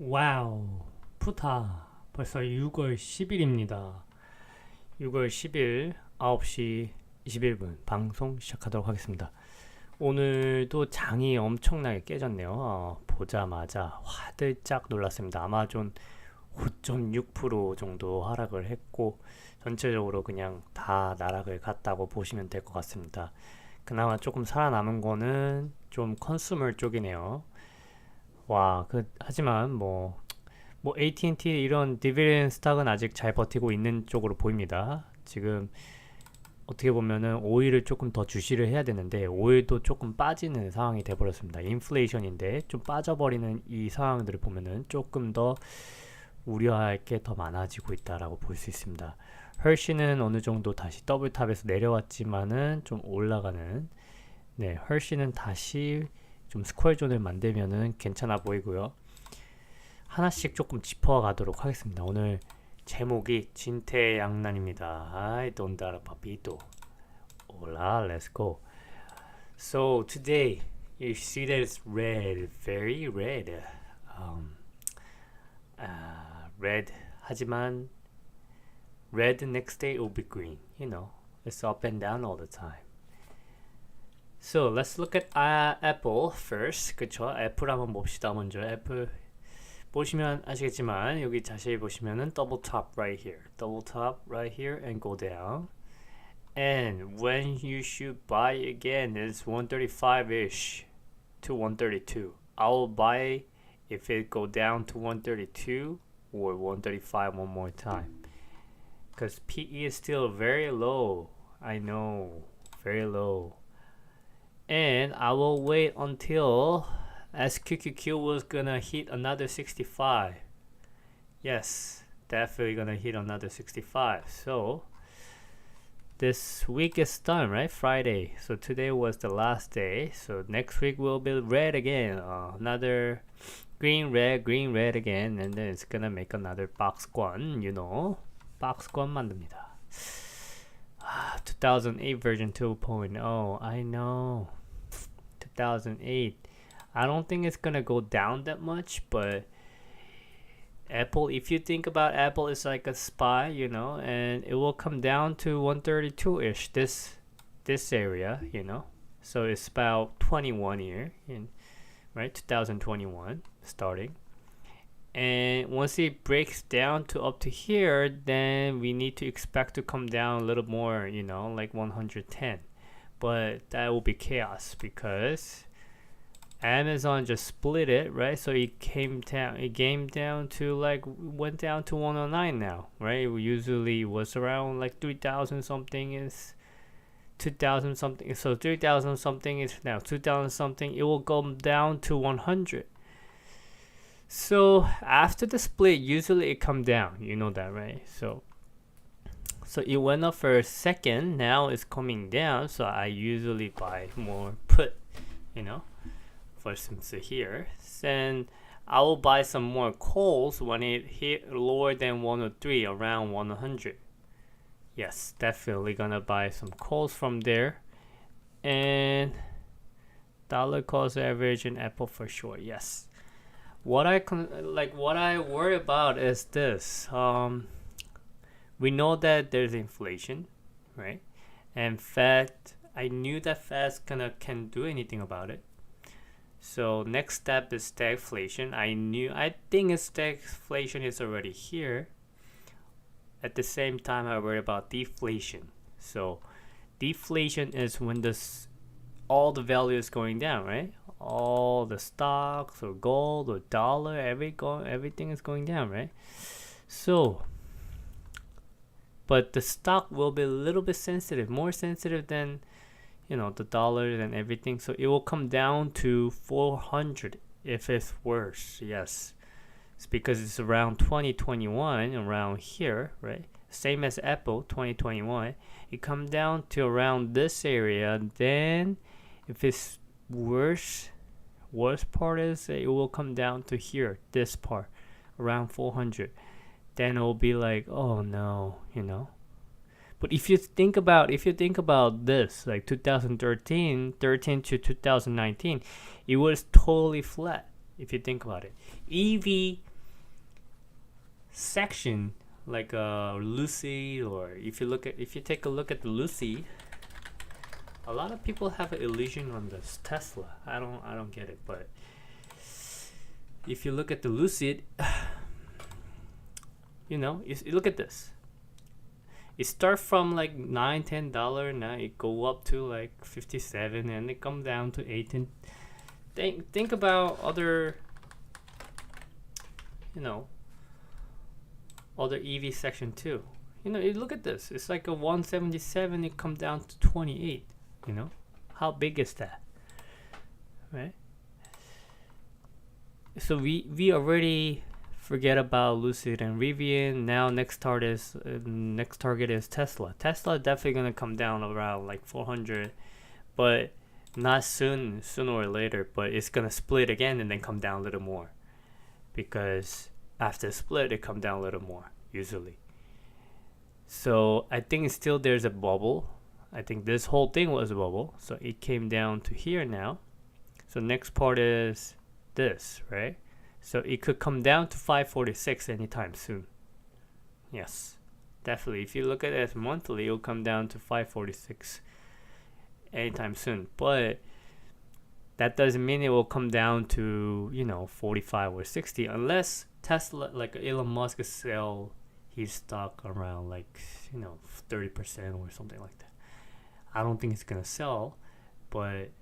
와우, 푸타. 벌써 6월 10일입니다. 6월 10일 9시 21분 방송 시작하도록 하겠습니다. 오늘도 장이 엄청나게 깨졌네요. 보자마자 화들짝 놀랐습니다. 아마존 5.6% 정도 하락을 했고 전체적으로 그냥 다 나락을 갔다고 보시면 될 것 같습니다. 그나마 조금 살아남은 거는 좀 컨슈머 쪽이네요. 하지만 AT&T 이런 디비덴드 스탁은 아직 잘 버티고 있는 쪽으로 보입니다. 지금 어떻게 보면은 오일을 조금 더 주시를 해야 되는데 오일도 조금 빠지는 상황이 돼버렸습니다. 인플레이션인데 좀 빠져버리는 이 상황들을 보면은 조금 더 우려할 게 더 많아지고 있다라고 볼 수 있습니다. 헐시는 어느 정도 다시 더블탑에서 내려왔지만은 좀 올라가는, 헐시는 다시 좀 스퀘어 존을 만들면은 괜찮아 보이고요. 하나씩 조금 짚어가도록 하겠습니다. 오늘 제목이 진퇴양난입니다. I don't doubt a papito. Hola, let's go. So today you see that it's red, very red. Red. 하지만 red next day will be green. You know, it's up and down all the time. So let's look at Apple first. 그쵸? 애플 한번 봅시다. 먼저 애플 보시면 아시겠지만 여기 자세히 보시면은 double top right here, double top right here, and go down. And when you should buy again is 135ish to 132. I will buy if it go down to 132 or 135 one more time. Because PE is still very low. I know, very low. And I will wait until SQQQ was gonna hit another 65. Yes, definitely gonna hit another 65. So this week is done, right? Friday. So today was the last day. So next week will be red again. Another green, red again. And then it's gonna make another box권, you know. box권 만듭니다. 2008 version 2.0. I know. 2008. I don't think it's gonna go down that much, but Apple, if you think about Apple, it's like a SPY, you know, and it will come down to 132-ish, this area, you know. So it's about 21 here, right? 2021 starting. And once it breaks down to up to here, then we need to expect to come down a little more, you know, like 110. But that will be chaos because Amazon just split it, right? So it came down to went down to 109 now, right? It usually was around like 3,000 something, is 2,000 something. So 3,000 something is now 2,000 something. It will go down to 100. So after the split, usually it come down. You know that, right? So it went up for a second. Now it's coming down. So I usually buy more put, you know. For instance here, then I will buy some more calls when it hit lower than 103, around 100. Yes, definitely gonna buy some calls from there. And dollar cost average in Apple for sure. Yes. What I worry about is this. We know that there's inflation, right? And Fed, I knew that Fed can do anything about it. So next step is stagflation. I think stagflation is already here. At the same time, I worry about deflation. So deflation is when all the value is going down, right? All the stocks or gold or dollar, everything is going down, right? So, but the stock will be a little bit sensitive, more sensitive than the dollars and everything. So it will come down to 400 if it's worse. Yes, it's because it's around 2021, around here, right? Same as Apple 2021. It come down to around this area. Then if it's worst part is it will come down to here, this part, around 400. Then it will be like, oh no, you know. But if you think about this, like 2013 to 2019, it was totally flat. If you think about it, EV section like Lucy, or if you take a look at the Lucy, a lot of people have an illusion on this Tesla. I don't get it, but if you look at the Lucid, you look at this. It start from like $9-10, now it go up to like 57, and it come down to 18. Think about other, other EV section too. You look at this. It's like a 177. It come down to 28. How big is that, right? So we already forget about Lucid and Rivian. Now next target is Tesla. Tesla definitely gonna come down around like 400, but not sooner or later. But it's gonna split again and then come down a little more, because after split it come down a little more usually. So I think still there's a bubble. I think this whole thing was a bubble, so it came down to here now. So next part is this, right? So it could come down to 546 anytime soon. Yes, definitely. If you look at it as monthly, it'll come down to 546 anytime soon. But that doesn't mean it will come down to 45 or 60, unless Tesla, like Elon Musk, sell his stock around like 30% or something like that. I don't think it's gonna sell, but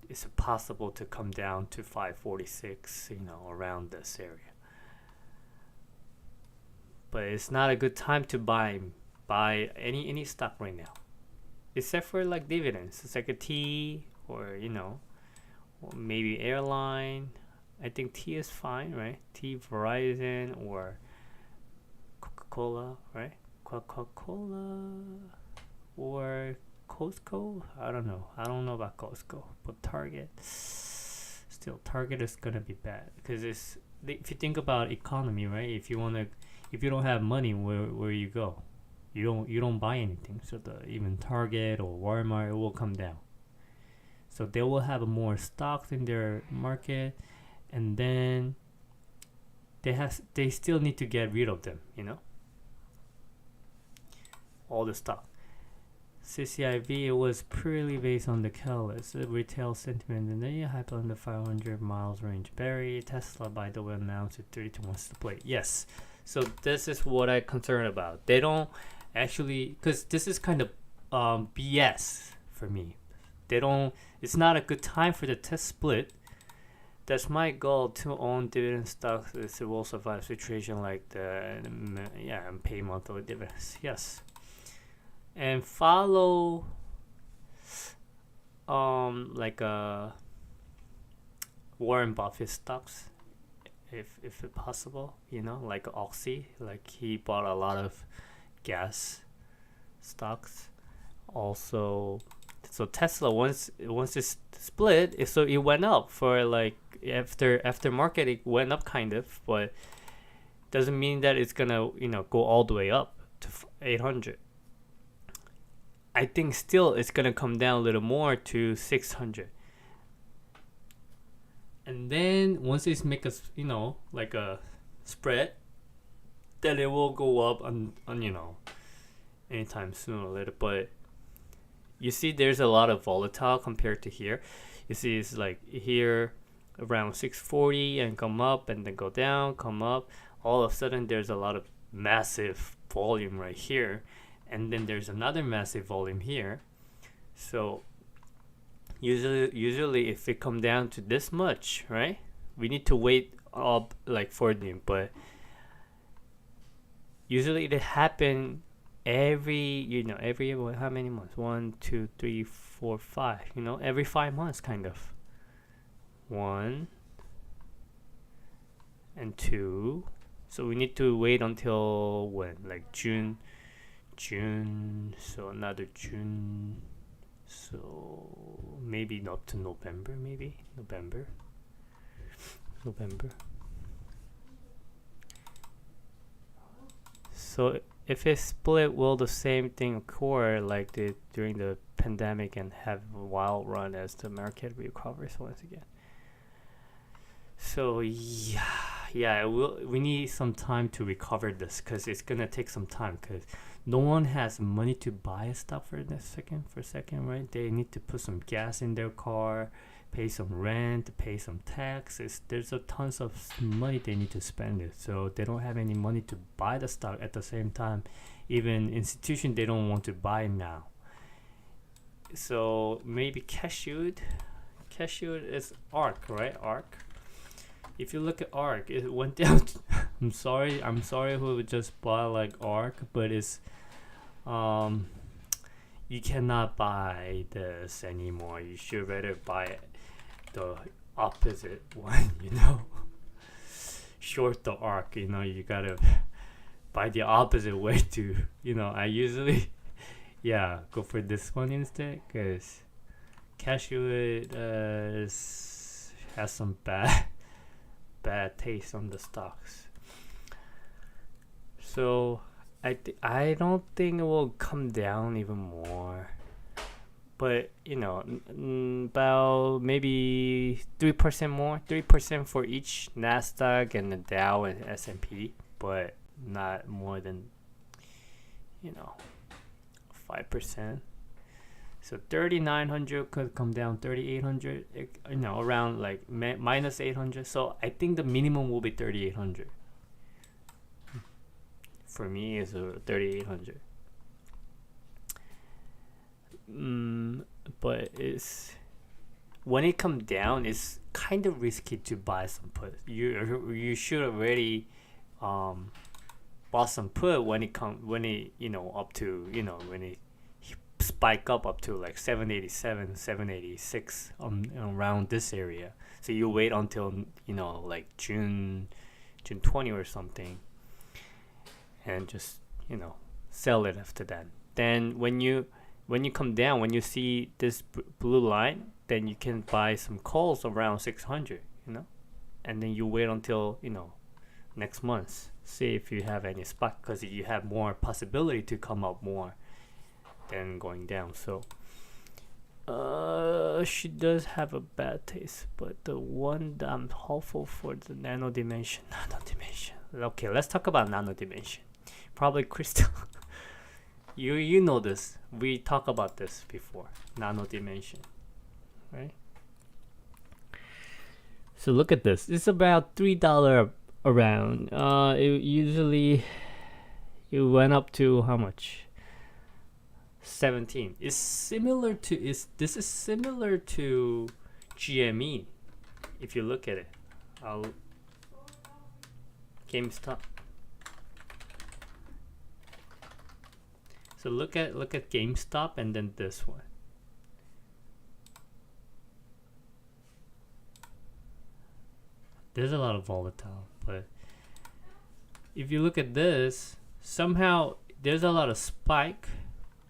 it's possible to come down to 546, around this area. But it's not a good time to buy any stock right now, except for like dividends. It's like a T, or or maybe airline. I think T is fine, right? T, Verizon, or Coca-Cola, right? Coca-Cola or Costco. I don't know about Costco, but Target is gonna be bad, because if you think about economy, right? If you don't have money, where you go? You don't buy anything. So even Target or Walmart, it will come down. So they will have more stocks in their market, and then they still need to get rid of them, all the stock. CCIV, it was purely based on the catalyst, retail sentiment, and then you have on the 500 miles range. Barry, Tesla, by the way, announced it 32 months to play. Yes, so this is what I'm concerned about. They don't actually, because this is kind of BS for me. It's not a good time for the test split. That's my goal, to own dividend stocks that will survive situation like and pay monthly dividends. Yes. And follow like Warren Buffett stocks, if possible, like Oxy, like he bought a lot of gas stocks. Also, so Tesla, once it's split, so it went up for like after market, it went up kind of, but doesn't mean that it's gonna go all the way up to 800. I think still it's gonna come down a little more to 600, and then once it's make a like a spread, then it will go up on anytime sooner or later. But you see, there's a lot of volatile compared to here. You see, it's like here around 640 and come up and then go down, come up. All of a sudden, there's a lot of massive volume right here. And then there's another massive volume here. So usually if it come down to this much, right, we need to wait up like for them. But usually it happen every how many months? 1, 2, 3, 4, 5. Every 5 months kind of. 1 and 2. So we need to wait until when, like June, so another June, so maybe not to November, November. So if it's split, will the same thing occur like during the pandemic and have a wild run as the market recovers once again? So yeah, we need some time to recover this because it's gonna take some time because no one has money to buy a stock for a second, right? They need to put some gas in their car, pay some rent, pay some taxes. There's a tons of money they need to spend it, so they don't have any money to buy the stock at the same time. Even institution, they don't want to buy now. So maybe cashew is ARK, right? ARK. If you look at ARK, it went down. I'm sorry who would just buy like ARK, but it's you cannot buy this anymore. You should rather buy the opposite one, short the ARK. You gotta buy the opposite way to, I usually go for this one instead because cashew has some bad taste on the stocks. So I don't think it will come down even more, but about maybe 3% more, 3% for each Nasdaq and the Dow and S&P, but not more than 5%. So 3,900 could come down 3,800, around like minus 800. So I think the minimum will be 3,800. For me, it's 3,800. But when it comes down, it's kind of risky to buy some put. You should already bought some put when it up to when it spike up to like 787, 786 around this area. So you wait until like June 20 or something, and just sell it after that. Then when you come down, when you see this blue line, then you can buy some calls around 600, and then you wait until next month, see if you have any spot, because you have more possibility to come up more than going down. So she does have a bad taste, but the one that I'm hopeful for, the nano dimension. Okay, let's talk about nano dimension. Probably Crystal. you know this, we talked about this before, nano dimension, right? So look at this, it's about $3 around. It went up to how much? 17. This is similar to GME. If you look at it, GameStop. So look at GameStop and then this one. There's a lot of volatile, but if you look at this, somehow there's a lot of spike,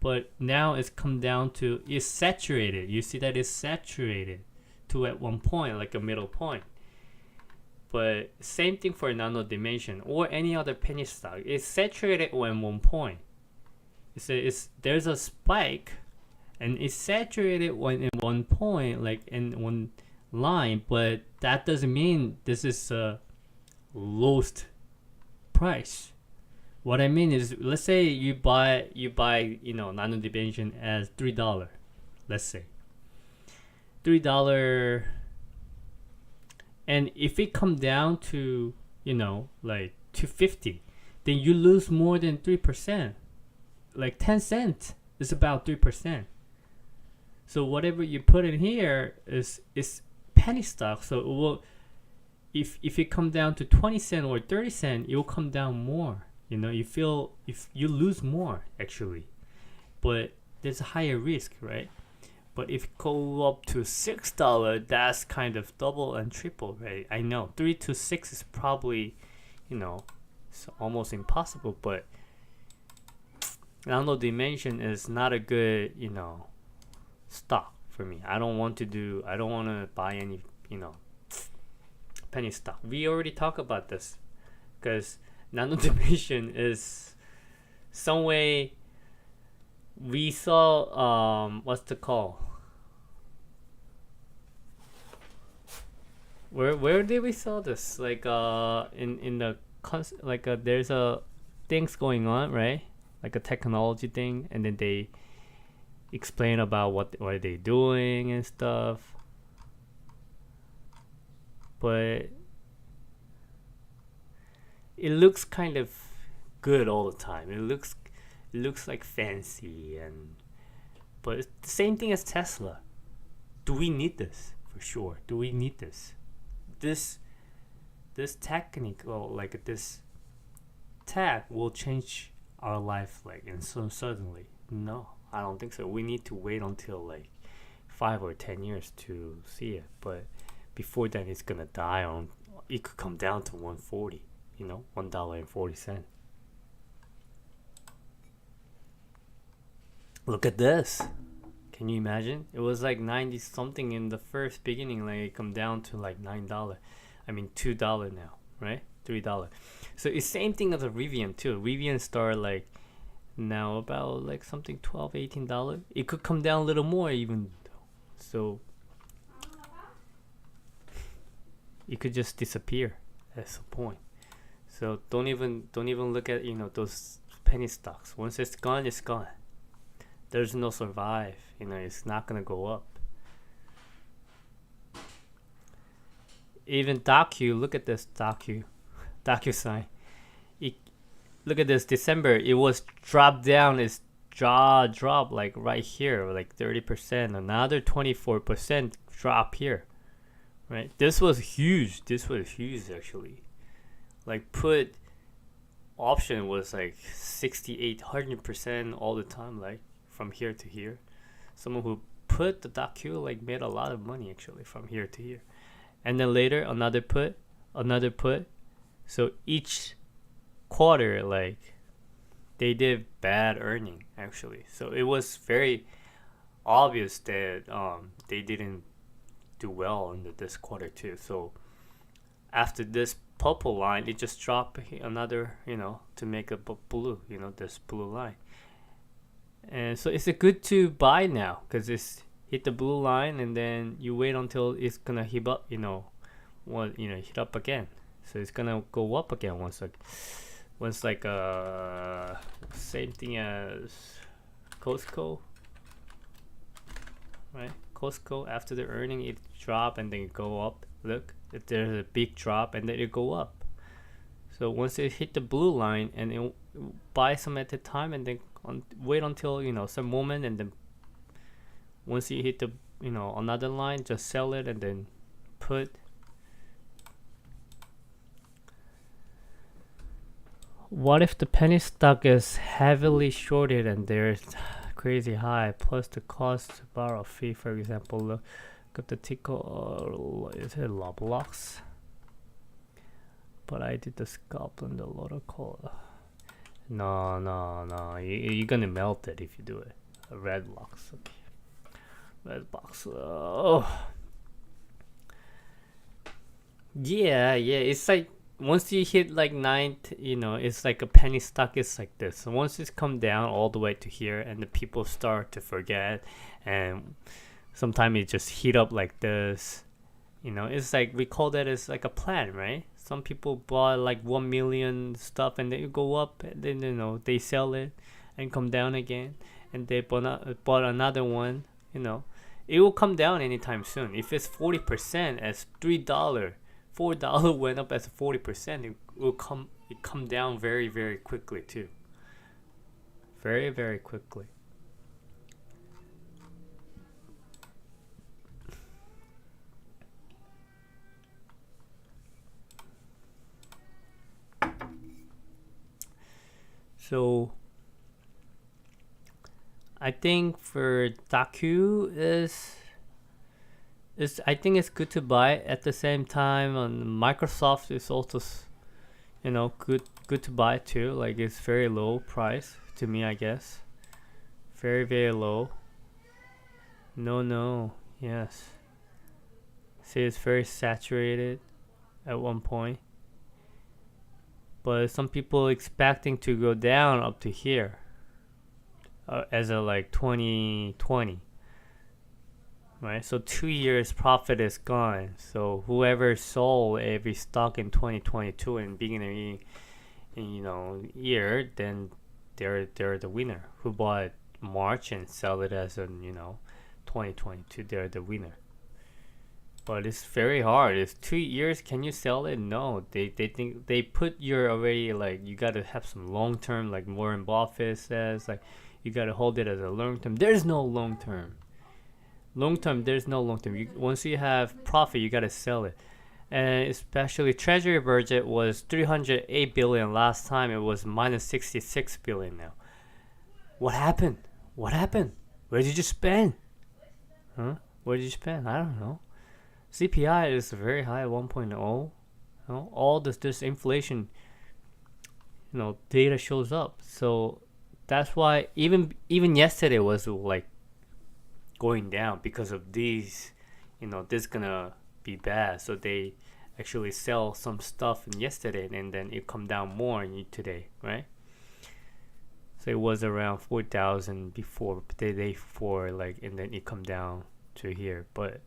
but now it's come down to, it's saturated. You see that it's saturated to at one point, like a middle point. But same thing for nano dimension or any other penny stock. It's saturated when one point. There's a spike and it's saturated when in one point, like in one line, but that doesn't mean this is a lowest price. What I mean is, let's say you buy nano dimension as $3. Let's say $3, and if it come down to like 250, then you lose more than 3%. Like 10 cents is about 3%. So whatever you put in here is penny stock. So it will, if it come down to 20 cent or 30 cent, it will come down more. You feel if you lose more actually, but there's a higher risk, right? But if it go up to $6, that's kind of double and triple, right? I know 3 to 6 is probably, it's almost impossible, but nano dimension is not a good, stock for me. I don't want to buy any, penny stock. We already talked about this because nano dimension is some way we saw what's the call? Where did we saw this? Like in the there's a things going on, right? Like a technology thing, and then they explain about what are they doing and stuff. But it looks kind of good all the time. It looks like fancy, and but it's the same thing as Tesla. Do we need this? For sure. Do we need this? This this technical, like this tech will change our life, like, and so suddenly. No, I don't think so. We need to wait until like 5 or 10 years to see it. But before then, it's gonna die on. It could come down to 140. $1.40. Look at this. Can you imagine? It was like 90 something in the first beginning, like it come down to like $9. I mean $2 now, right? $3. So it's same thing as a Rivian too. Rivian start like now about like something $12, $18. It could come down a little more even. So it could just disappear. That's the point. So don't even look at those penny stocks. Once it's gone, it's gone. There's no survive. It's not gonna go up. Even docu, look at this docu sign. Look at this December. It was dropped down. Its jaw dropped like right here, like 30%. Another 24% drop here. Right. This was huge. This was huge actually. Like put option was like 6800% all the time, like from here to here. Someone who put the docu like made a lot of money actually from here to here. And then later another put. So each quarter, like they did bad earning actually. So it was very obvious that they didn't do well in this quarter too. So after this purple line, it just dropped another, to make a blue, this blue line. And so it's a good to buy now because it's hit the blue line, and then you wait until it's gonna hit up, hit up again. So it's gonna go up again once same thing as Costco, right? Costco, after the earning, it drop and then it go up. Look, if there's a big drop and then it go up. So once it hit the blue line, and it buy some at a time, and then wait until some moment, and then once you hit the another line, just sell it and then put. What if the penny stock is heavily shorted and there's crazy high, plus the cost to borrow fee? For example, look at the ticker. Is it Loblox? But I did the scalp on the lower call. No. You're gonna melt it if you do it. A red box. Okay. Red box. Oh. Yeah. It's like once you hit like 9, it's like a penny stock is like this. So once it's come down all the way to here, and the people start to forget, and sometimes it just heat up like this. It's like we call that as like a plan, right? Some people bought like 1 million stuff, and then you go up, and then they sell it and come down again, and they bought another one. It will come down anytime soon. If it's 40% as $3, $4 went up as 40%, it will come down very, very quickly too. Very, very quickly. So I think for docu is I think it's good to buy. At the same time, on Microsoft is also good to buy too. Like it's very low price to me, I guess. Very, very low. No, yes. See, it's very saturated at one point. But some people expecting to go down up to here as a like 2020. right? So 2 years profit is gone. So whoever sold every stock in 2022 and beginning year, then they're the winner. Who bought March and sell it as in 2022, they're the winner. But it's very hard. It's 2 years. Can you sell it? No. They think they put your already, like, you gotta have some long term, like Warren Buffett says, like you gotta hold it as a long term. There's no long term. Long term, there's no long term. Once you have profit, you gotta sell it. And especially Treasury budget was 308 billion last time. It was minus 66 billion now. What happened? What happened? Where did you spend? Huh? Where did you spend? I don't know. CPI is very high at 1.0. All this inflation, data shows up. So that's why even yesterday was like going down because of these. This gonna be bad. So they actually sell some stuff in yesterday, and then it come down more in today, right? So it was around 4,000 before the day before, like, and then it come down to here, but.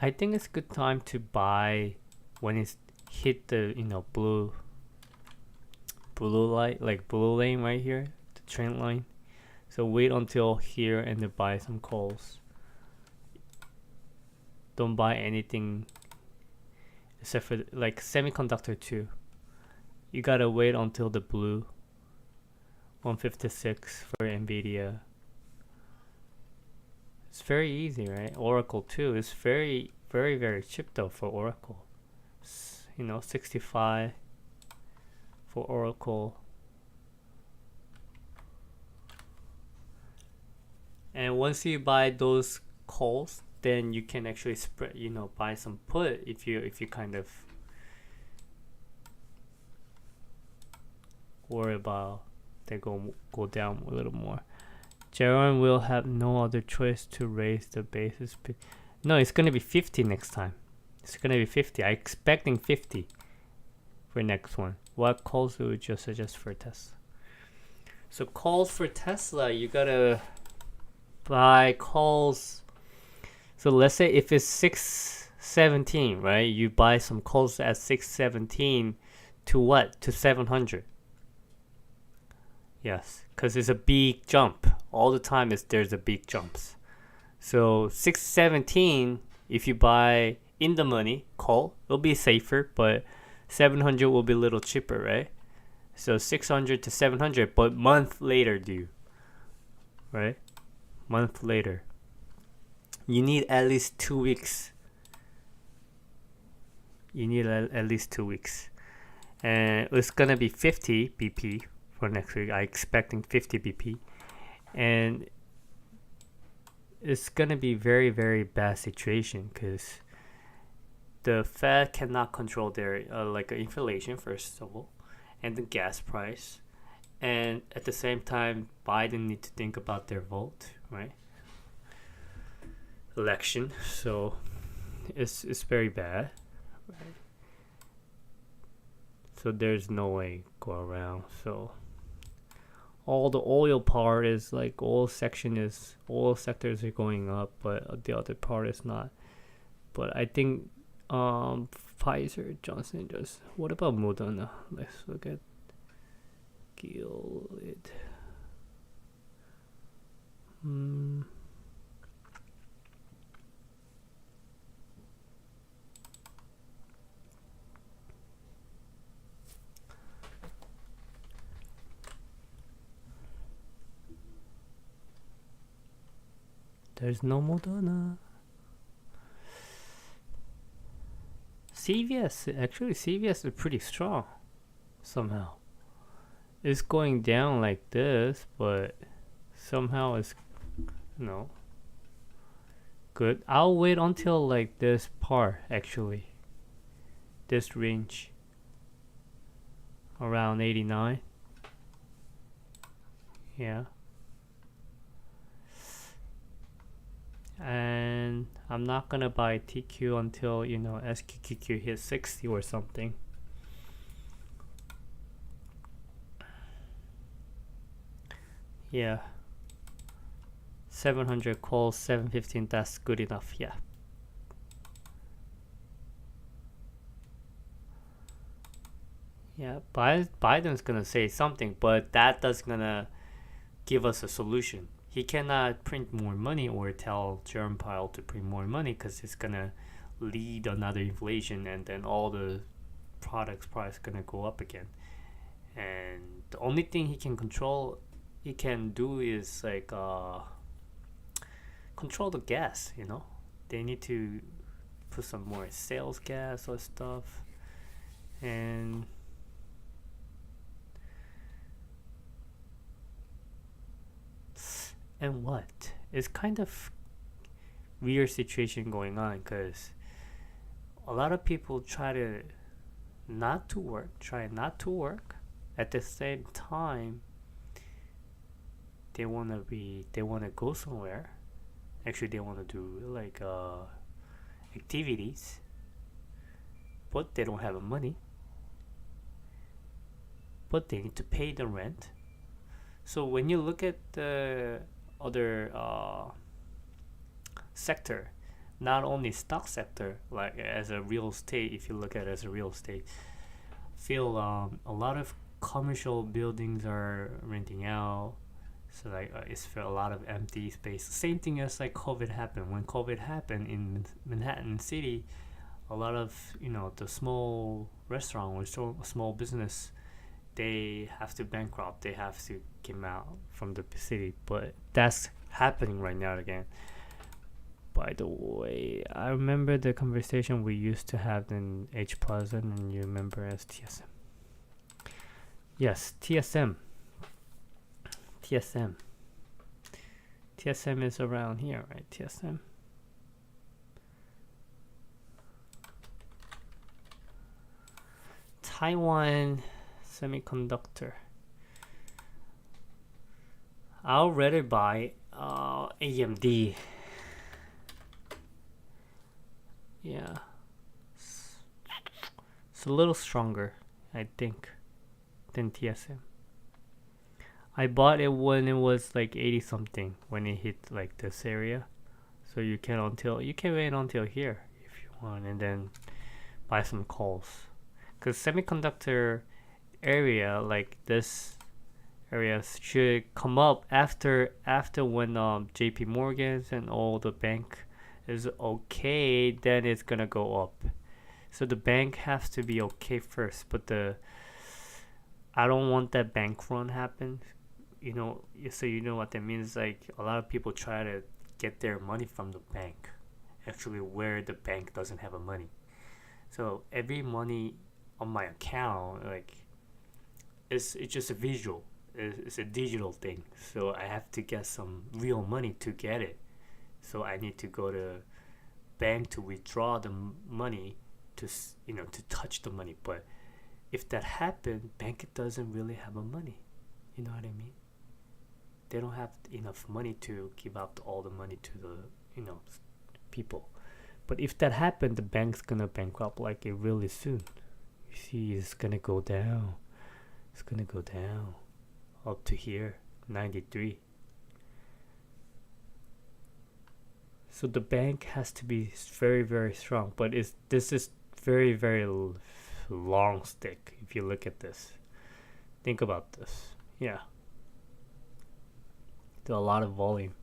I think it's a good time to buy when it's hit the blue light, like blue lane right here, the trend line. So wait until here and then buy some calls. Don't buy anything except for like semiconductor too. You gotta wait until the blue 156 for Nvidia. It's very easy, right? Oracle too. It's very, very, very cheap though for Oracle. 65 for Oracle. And once you buy those calls, then you can actually spread, buy some put if you kind of worry about they go down a little more. Jaron will have no other choice to raise the basis. No, it's gonna be 50 next time. It's gonna be 50. I'm expecting 50 for next one. What calls would you suggest for Tesla? So calls for Tesla, you gotta buy calls. So let's say if it's 617, right? You buy some calls at 617 to what? To 700. Yes, because it's a big jump. All the time there's a big jumps. So 617, if you buy in the money call, it'll be safer, but 700 will be a little cheaper, right? So 600 to 700, but month later due, right? Month later. You need at least 2 weeks. You need at least 2 weeks. And it's gonna be 50 BP for next week. I'm expecting 50 BP. And it's gonna be very, very bad situation because the Fed cannot control their inflation, first of all, and the gas price, and at the same time Biden need to think about their vote, right? Election. So it's very bad, right? So there's no way go around. So all the oil part is like oil sectors are going up, but the other part is not. But I think Pfizer, Johnson just. What about Moderna? Let's look at Gilead. There's no Moderna. CVS is pretty strong somehow. It's going down like this, but somehow it's good. I'll wait until like this part, actually, this range around 89. Yeah. And I'm not gonna buy TQ until SQQQ hits 60 or something. Yeah. 700 calls, 715. That's good enough. Yeah. Yeah. Biden's gonna say something, but that doesn't gonna give us a solution. He cannot print more money or tell Jerome Powell to print more money because it's gonna lead another inflation, and then all the products price gonna go up again. And the only thing he can do is like control the gas. They need to put some more sales gas or stuff, and what? It's kind of weird situation going on because a lot of people try not to work. At the same time, they wanna go somewhere. Actually, they wanna do like activities, but they don't have money. But they need to pay the rent. So when you look at the other sector, not only stock sector, like as a real estate, if you look at it as a real estate, feel a lot of commercial buildings are renting out. So like it's for a lot of empty space. Same thing as like COVID happened. When COVID happened in Manhattan City, a lot of the small restaurant or small business, they have to bankrupt. They have to come out from the city. But that's happening right now again. By the way, I remember the conversation we used to have in H Plaza, and you remember as TSM. Yes, TSM. TSM is around here, right? TSM. Taiwan Semiconductor. I'll rather buy AMD. Yeah. It's a little stronger, I think, than TSM. I bought it when it was like 80 something, when it hit like this area. So you can wait until here if you want, and then buy some calls. Cause semiconductor area like this area should come up after when JP Morgan's and all the bank is okay, then it's gonna go up. So the bank has to be okay first, but I don't want that bank run happen. So you know what that means. Like a lot of people try to get their money from the bank, actually where the bank doesn't have a money. So every money on my account, like it's just a visual. It's a digital thing. So I have to get some real money to get it. So I need to go to bank to withdraw the money to touch the money. But if that happened, bank doesn't really have a money. You know what I mean? They don't have enough money to give out all the money to the people. But if that happened, the bank's gonna bankrupt like it really soon. You see, it's gonna go down. It's gonna go down up to here, 93. So the bank has to be very, very strong. But this is very, very long stick. If you look at this, think about this. Yeah, do a lot of volume.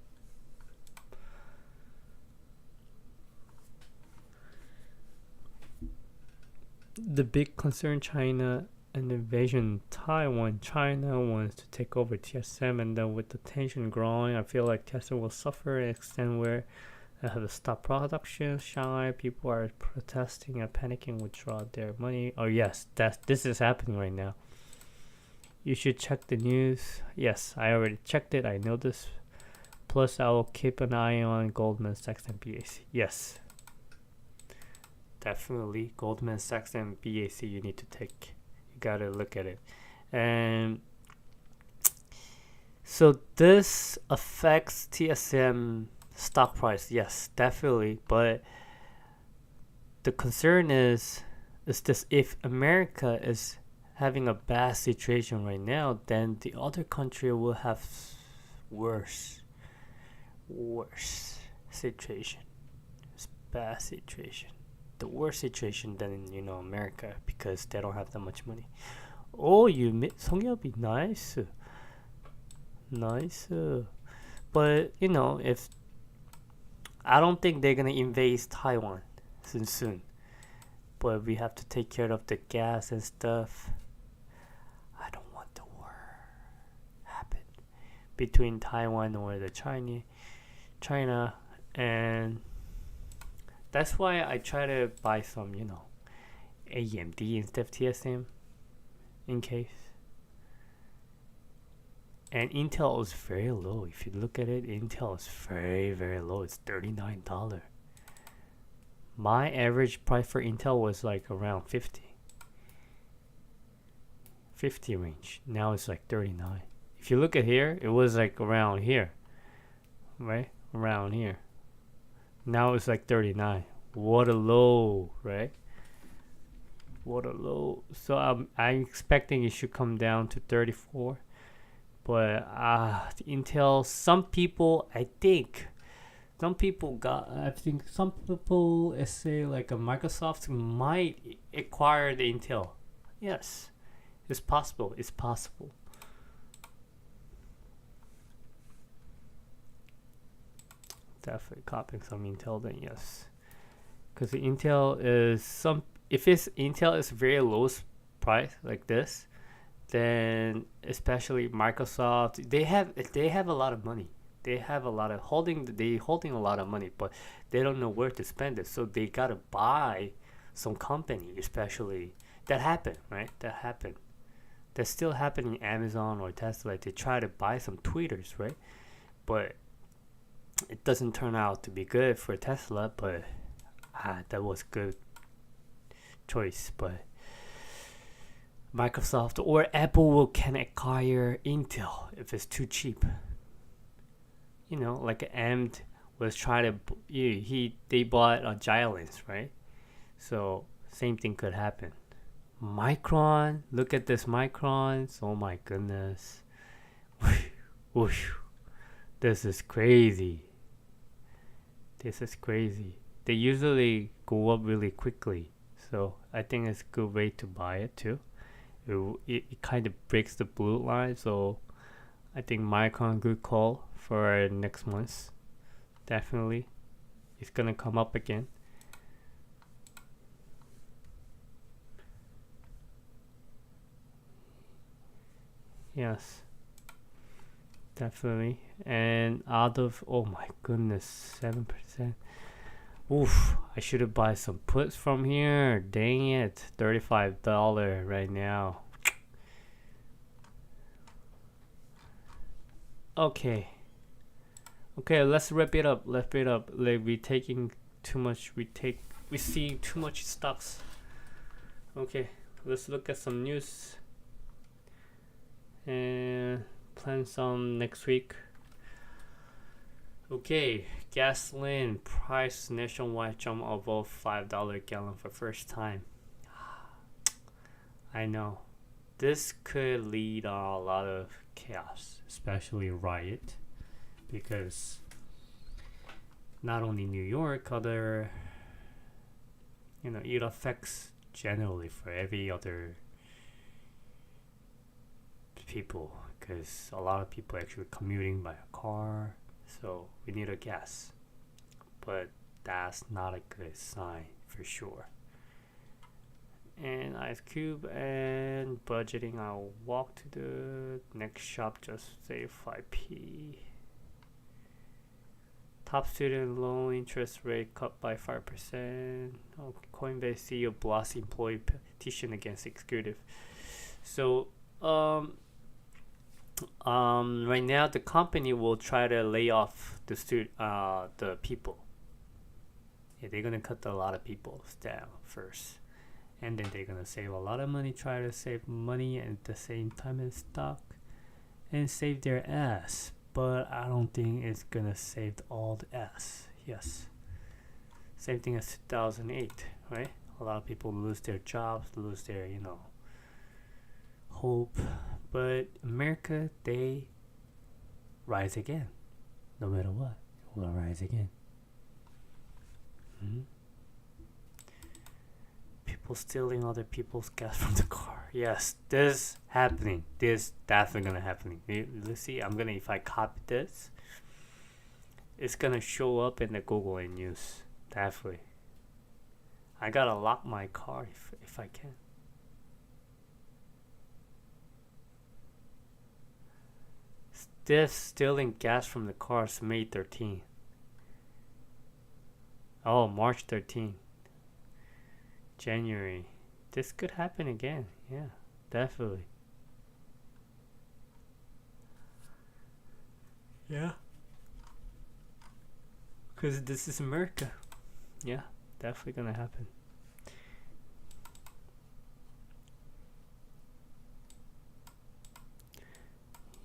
The big concern, China and invasion Taiwan. China wants to take over TSM, and then with the tension growing, I feel like TSM will suffer an extent where they have to stop production. Shanghai people are protesting and panicking, withdraw their money. Oh yes, this is happening right now. You should check the news. Yes, I already checked it. I know this. Plus, I will keep an eye on Goldman Sachs and BAC. Yes, definitely Goldman Sachs and BAC. You need to take. You gotta look at it, and so this affects TSM stock price. Yes, definitely. But the concern is this: if America is having a bad situation right now, then the other country will have worse situation. It's bad situation. The worst situation than America because they don't have that much money. Oh, 성엽이 nice, nice. But if I don't think they're gonna invade Taiwan soon. But we have to take care of the gas and stuff. I don't want the war happen between Taiwan or the China, and that's why I try to buy some, AMD instead of TSM in case. And Intel is very low. If you look at it, Intel is very, very low. It's $39. My average price for Intel was like around 50 range. Now it's like 39. If you look at here, it was like around here, right? Around here. Now it's like 39. What a low, right? What a low. So I'm expecting it should come down to 34. But Intel, some people say like a Microsoft might acquire the Intel. Yes, it's possible. It's possible. Definitely copying some Intel then, yes. Because the Intel is if Intel is very low price like this, then especially Microsoft, they have a lot of money. They have a lot of holding a lot of money, but they don't know where to spend it. So they gotta buy some company, especially that happened, right? That's still happening in Amazon or Tesla. They try to buy some tweeters, right? But it doesn't turn out to be good for Tesla. But that was good choice. But Microsoft or Apple can acquire Intel if it's too cheap. Like AMD was trying to they bought a Xilinx, right? So same thing could happen. Micron, look at this Microns. Oh my goodness. This is crazy. They usually go up really quickly. So I think it's a good way to buy it too. It kind of breaks the blue line, so I think Micron good call for next month. Definitely, it's gonna come up again. Yes, definitely. And out of, oh my goodness, 7%. Oof, I should have bought some puts from here. Dang it, $35 right now. Okay, let's wrap it up. Like we taking too much. We see too much stocks. Okay, let's look at some news and plan some next week. Okay, gasoline price nationwide jump above $5 gallon for first time. I know this could lead a lot of chaos, especially riot, because not only New York, other it affects generally for every other people, because a lot of people actually commuting by a car. So we need a gas, but that's not a good sign for sure. And Ice Cube and budgeting, I'll walk to the next shop, just save 5p. Top student loan interest rate cut by 5%. Oh, Coinbase CEO blasts employee petition against executive. So right now the company will try to lay off the people. Yeah, they're gonna cut a lot of people down first, and then they're gonna save a lot of money, try to save money at the same time in stock and save their ass. But I don't think it's gonna save all the ass. Yes, same thing as 2008, right? A lot of people lose their jobs, lose their hope. But America, they rise again. No matter what, it will rise again. People stealing other people's gas from the car. Yes, this happening. This definitely gonna happen. Let's see. If I copy this, it's gonna show up in the Google and News. Definitely. I gotta lock my car if I can. This stealing gas from the cars May 13th. Oh, March 13th. January. This could happen again. Yeah, definitely. Yeah. Because this is America. Yeah, definitely gonna happen.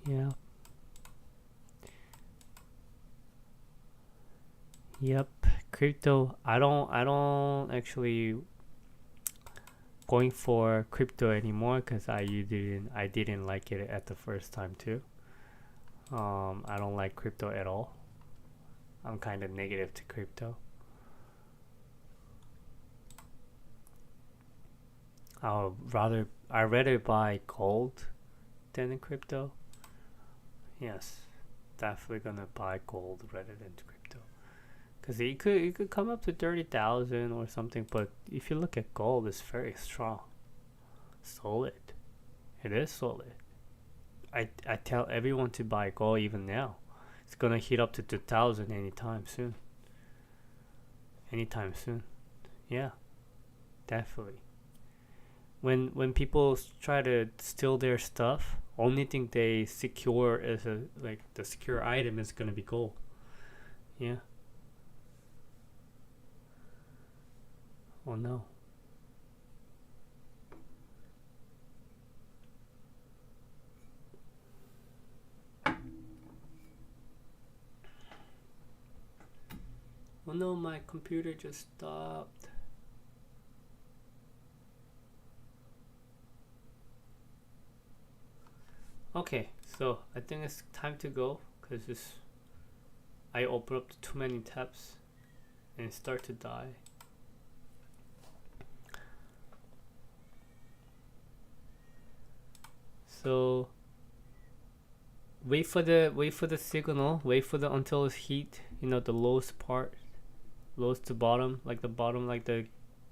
Yeah. Yep. Crypto. I don't actually going for crypto anymore because I didn't like it at the first time too. I don't like crypto at all. I'm kind of negative to crypto. I'd rather buy gold than in crypto. Yes, definitely gonna buy gold rather than crypto. Cause it could come up to 30,000 or something, but if you look at gold, it's very strong, solid. It is solid. I tell everyone to buy gold even now. It's gonna hit up to 2,000 anytime soon. Anytime soon. Yeah, definitely. When people try to steal their stuff, only thing they secure is the secure item is gonna be gold. Yeah. Oh no. Oh no, my computer just stopped. Okay, so I think it's time to go because I open up too many tabs and start to die. So wait for the signal. Wait for the until it's heat. The lowest part, lowest to bottom, like the bottom, like the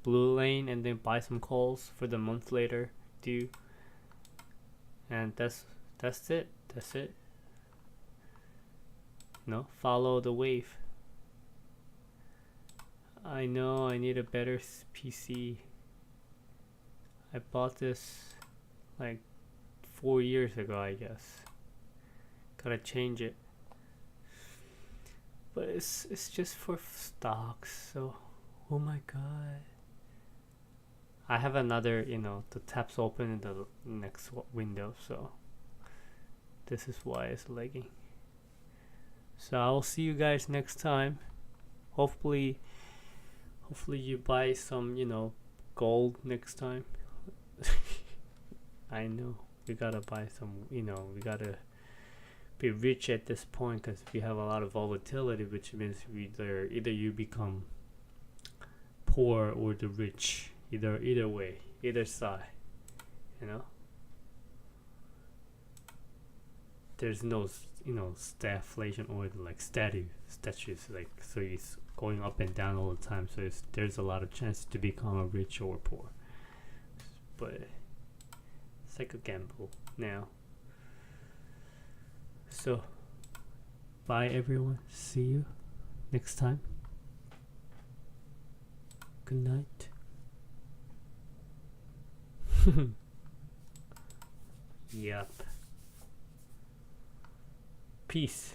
blue lane, and then buy some calls for the month later due. And that's it. That's it. Follow the wave. I know I need a better PC. I bought this like 4 years ago, I guess. Gotta change it. But it's just for stocks, so oh my god. I have another, the tabs open in the next window, so this is why it's lagging. So I'll see you guys next time. Hopefully you buy some, gold next time. I know we gotta buy some, we gotta be rich at this point because we have a lot of volatility, which means either you become poor or the rich. Either way, either side, there's no stagflation or like statues, like, so it's going up and down all the time, so there's a lot of chance to become a rich or poor, but it's like a gamble now. So bye everyone, see you next time. Good night. Yep. Peace.